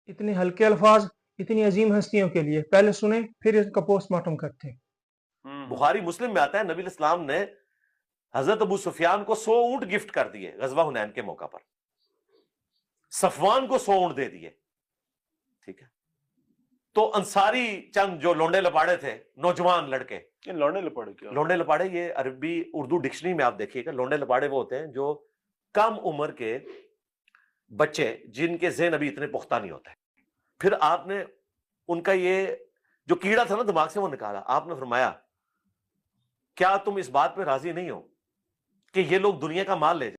इतने हल्के अल्फाज इतनी अजीम हस्तियों के लिए, पहले सुने फिर इसका पोस्टमार्टम करते हैं। बुखारी मुस्लिम में आता है नबी इस्लाम ने हजरत अबू सुफियान को 100 ऊंट गिफ्ट कर दिए गजवा हुनैन के मौका पर, सफवान को 100 ऊंट दे दिए। ठीक है, तो अंसारी चंद जो लोंडे लपाड़े थे, नौजवान लड़के, लोंडे लपाड़े क्या? लोंडे लपाड़े ये अरबी उर्दू डिक्शनरी में आप देखिएगा, लोंडे लपाड़े वो होते हैं जो कम उम्र के बच्चे जिनके ज़हन अभी इतने पुख्ता नहीं होते। फिर आपने उनका ये जो कीड़ा था ना दिमाग से वो निकाला। आपने फरमाया क्या तुम इस बात पे राजी नहीं हो कि ये लोग दुनिया का माल ले जाए?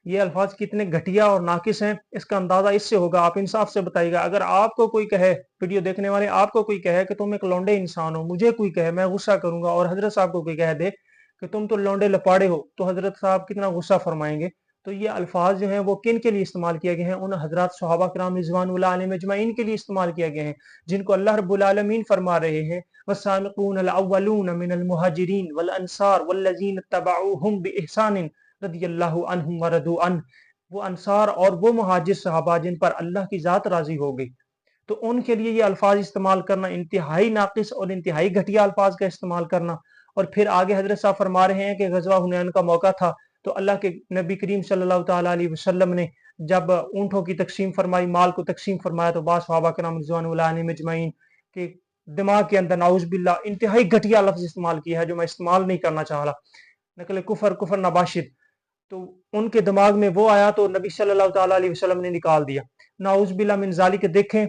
ये अल्फाज कितने घटिया और नाकिस हैं, इसका अंदाजा इससे होगा। आप इंसाफ से बताइएगा, अगर आपको कोई कहे, वीडियो देखने वाले आपको कोई कहे कि तुम एक लौंडे इंसान हो, मुझे कोई कहे, मैं गुस्सा करूंगा, और हजरत साहब को कोई कह दे कि तुम तो लौंडे लपाड़े हो, तो हजरत साहब कितना गुस्सा फरमाएंगे। तो ये अल्फाज जो हैं वो किन के लिए इस्तेमाल किए गए हैं? उन हजरत सहाबा किराम रिज़वानुल्लाह अलैहिम अजमईन के लिए इस्तेमाल किए गए हैं, जिनको अल्लाह रब्बुल आलमीन फरमा रहे हैं वस्साबिकूनल अव्वलून मिनल मुहाजिरीन वल अंसार वल्लज़ीना तबअूहुम बिइहसान रदियल्लाहु अन्हुम व रदू अन। वो अंसार और वो मुहाजिर सहाबा जिन पर अल्लाह की जात राजी हो गई, तो उनके लिए ये अल्फाज इस्तेमाल करना इंतहाई नाकिस और इंतहाई घटिया अल्फाज का इस्तेमाल करना। और फिर आगे हजरत साहब फरमा रहे हैं कि गजवा हुनैन का मौका था, तो अल्लाह के नबी करीम सल्लल्लाहु ताला अलैहि वसल्लम ने जब ऊँटों की तकसीम फरमाई, माल को तकसीम फरमाया, तो बास सहाबा किराम रिज़वानुल्लाह अलैहिम अजमईन के दिमाग के अंदर नाउज़ बिल्लाह इंतहाई घटिया लफ्ज इस्तेमाल किया है, जो मैं इस्तेमाल नहीं करना चाह रहा, नकल कुफर कुफर नबाशिद। तो उनके दिमाग में वो आया तो नबी सल्लल्लाहु ताला अलैहि वसल्लम ने निकाल दिया। नाउज़ बिल्लाह मिन ज़ालिक। देखें,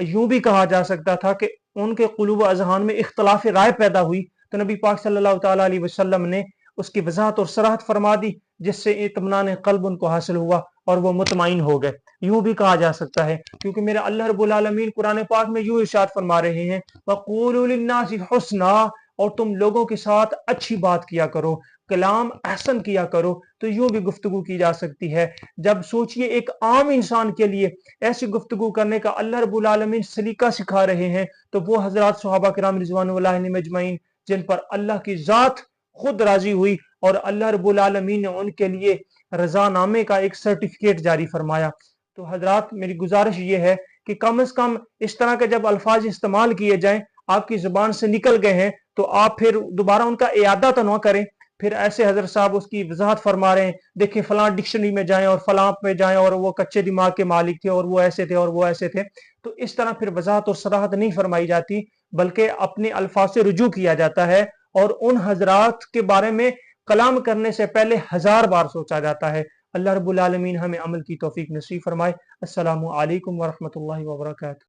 यूं भी कहा जा सकता था कि उनके कुलूब अज़हान में इख्तलाफ राय पैदा हुई, तो नबी पाक सल्लल्लाहु ताला अलैहि वसल्लम ने उसकी वजाहत और सराहत फरमा दी, जिससे इत्मीनान क़ल्ब उनको हासिल हुआ और वो मुतमईन हो गए। यूं भी कहा जा सकता है, क्योंकि मेरे अल्लाह रब्बुल आलमीन कुरान पाक में यूं इरशाद फरमा रहे हैं वक़ूलू लिन्नासि हुस्ना, और तुम लोगों के साथ अच्छी बात किया करो, कलाम अहसन किया करो। तो यूं भी गुफ्तगू की जा सकती है। जब सोचिए एक आम इंसान के लिए ऐसी गुफ्तगू करने का अल्लाह रब्बुल आलमीन सलीका सिखा रहे हैं, तो वो हजरत सहाबा किराम रिज़वानुल्लाह अलैहिम अजमईन जिन पर अल्लाह की जात खुद राजी हुई और अल्लाह रब्बुल आलमीन ने उनके लिए रजानामे का एक सर्टिफिकेट जारी फरमाया। तो हजरात, मेरी गुजारिश ये है कि कम से कम इस तरह के जब अल्फाज इस्तेमाल किए जाएं, आपकी जुबान से निकल गए हैं, तो आप फिर दोबारा उनका इयादा तो ना करें। फिर ऐसे हजरत साहब उसकी वजाहत फरमा रहे हैं, देखिए फलां डिक्शनरी में जाएं और फलां पे जाएं और वो कच्चे दिमाग के मालिक थे और वो ऐसे थे और वो ऐसे थे। तो इस तरह फिर वजाहत और सराहत नहीं फरमाई जाती, बल्कि अपने अल्फाज से रुजू किया जाता है और उन हजरात के बारे में कलाम करने से पहले 1000 बार सोचा जाता है। अल्लाह रब्बुल आलमीन हमें अमल की तौफीक नसीब फरमाए। अस्सलामु अलैकुम व रहमतुल्लाहि व बरकातहू।